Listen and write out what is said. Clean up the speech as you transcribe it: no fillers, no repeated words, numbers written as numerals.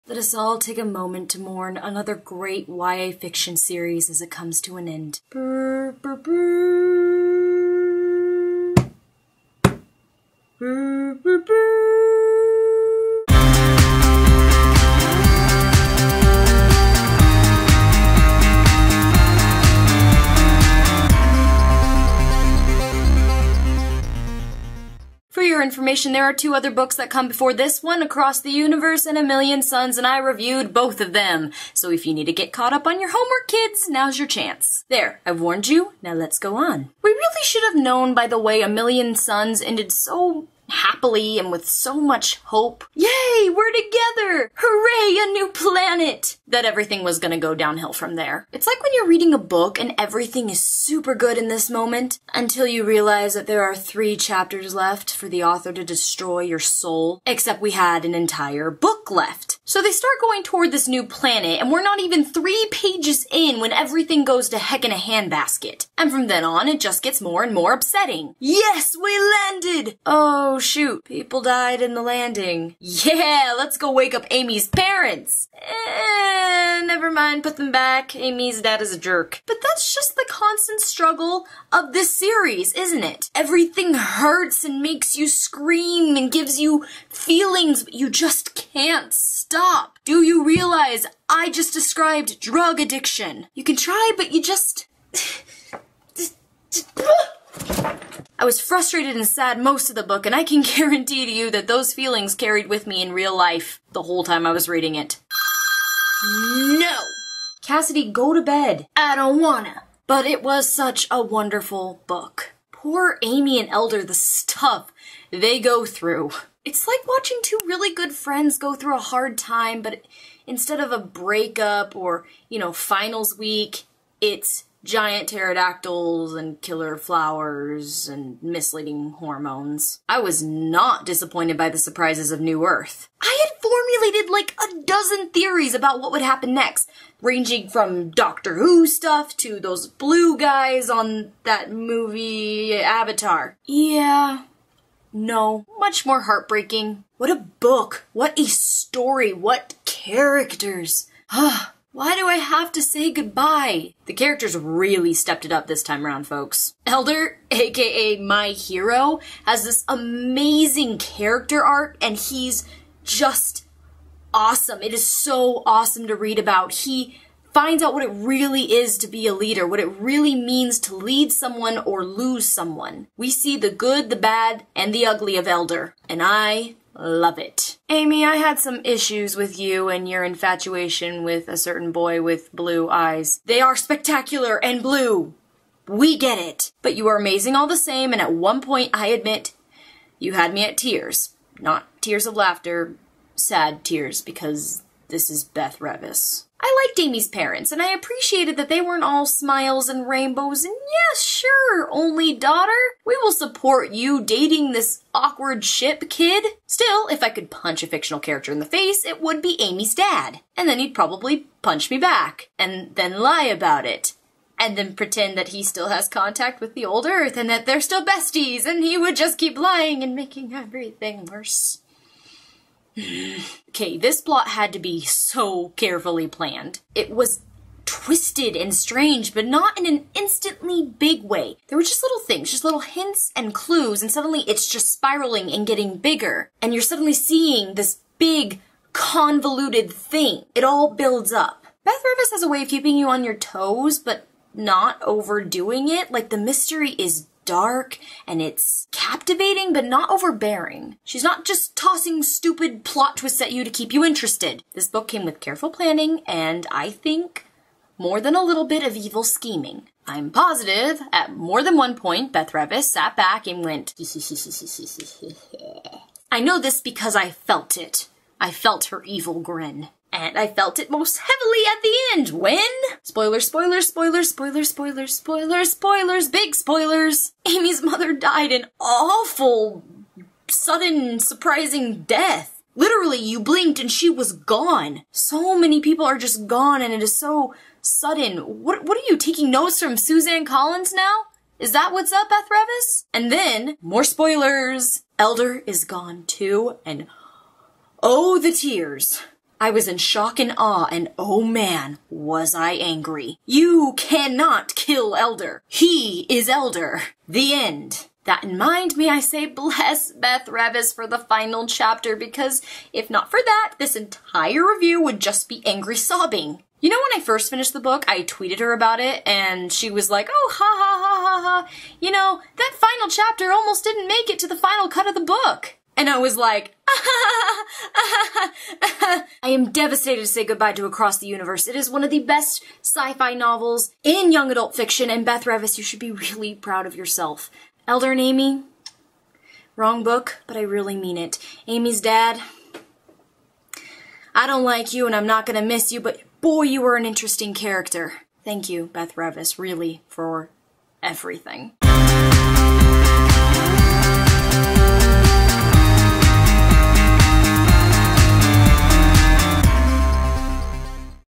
Let us all take a moment to mourn another great YA fiction series as it comes to an end. Brr, brr, brr. Brr, brr, brr. For your information, there are 2 other books that come before this one, Across the Universe and A Million Suns, and I reviewed both of them. So if you need to get caught up on your homework, kids, now's your chance. There, I've warned you, now let's go on. We really should have known, by the way, A Million Suns ended so happily and with so much hope. Yay, we're together! Hooray, a new planet! That everything was gonna go downhill from there. It's like when you're reading a book and everything is super good in this moment, until you realize that there are 3 chapters left for the author to destroy your soul, except we had an entire book left. So they start going toward this new planet, and we're not even 3 pages in when everything goes to heck in a handbasket. And from then on, it just gets more and more upsetting. Yes, we landed! Oh shoot, people died in the landing. Yeah, let's go wake up Amy's parents! Never mind, put them back. Amy's dad is a jerk. But that's just the constant struggle of this series, isn't it? Everything hurts and makes you scream and gives you feelings, but you just can't stop. Do you realize I just described drug addiction? You can try, but you just... I was frustrated and sad most of the book, and I can guarantee to you that those feelings carried with me in real life the whole time I was reading it. No! Cassidy, go to bed. I don't wanna. But it was such a wonderful book. Poor Amy and Elder, the stuff they go through. It's like watching 2 really good friends go through a hard time, but instead of a breakup or, finals week, it's giant pterodactyls and killer flowers and misleading hormones. I was not disappointed by the surprises of New Earth. I had formulated like a dozen theories about what would happen next, ranging from Doctor Who stuff to those blue guys on that movie Avatar. Yeah, no, much more heartbreaking. What a book, what a story, what characters. Why do I have to say goodbye? The characters really stepped it up this time around, folks. Elder, aka my hero, has this amazing character arc, and he's just awesome. It is so awesome to read about. He finds out what it really is to be a leader, what it really means to lead someone or lose someone. We see the good, the bad, and the ugly of Elder, and I love it. Amy, I had some issues with you and your infatuation with a certain boy with blue eyes. They are spectacular and blue. We get it. But you are amazing all the same, and at one point, I admit, you had me at tears. Not tears of laughter, sad tears, because this is Beth Revis. I liked Amy's parents, and I appreciated that they weren't all smiles and rainbows, and yes, sure, only daughter, we will support you dating this awkward ship kid. Still, if I could punch a fictional character in the face, it would be Amy's dad. And then he'd probably punch me back, and then lie about it. And then pretend that he still has contact with the old Earth, and that they're still besties, and he would just keep lying and making everything worse. Okay, this plot had to be so carefully planned. It was twisted and strange, but not in an instantly big way. There were just little things, just little hints and clues, and suddenly it's just spiraling and getting bigger. And you're suddenly seeing this big, convoluted thing. It all builds up. Beth Revis has a way of keeping you on your toes, but not overdoing it. Like, the mystery is dark, and it's captivating, but not overbearing. She's not just tossing stupid plot twists at you to keep you interested. This book came with careful planning, and I think more than a little bit of evil scheming. I'm positive, at more than one point, Beth Revis sat back and went, I know this because I felt it. I felt her evil grin. And I felt it most heavily at the end when... Spoilers, spoilers, spoilers, spoilers, spoilers, spoilers, spoilers, big spoilers. Amy's mother died an awful, sudden, surprising death. Literally, you blinked and she was gone. So many people are just gone, and it is so sudden. What are you, taking notes from Suzanne Collins now? Is that what's up, Beth Revis? And then, more spoilers. Elder is gone too, and oh, the tears. I was in shock and awe, and oh man, was I angry. You cannot kill Elder. He is Elder. The end. That in mind, may I say bless Beth Revis for the final chapter, because if not for that, this entire review would just be angry sobbing. You know, when I first finished the book, I tweeted her about it, and she was like, oh, ha ha ha ha ha. You know, that final chapter almost didn't make it to the final cut of the book. And I was like, I am devastated to say goodbye to Across the Universe. It is one of the best sci-fi novels in young adult fiction, and Beth Revis, you should be really proud of yourself. Elder and Amy, wrong book, but I really mean it. Amy's dad, I don't like you and I'm not gonna miss you, but boy, you were an interesting character. Thank you, Beth Revis, really, for everything.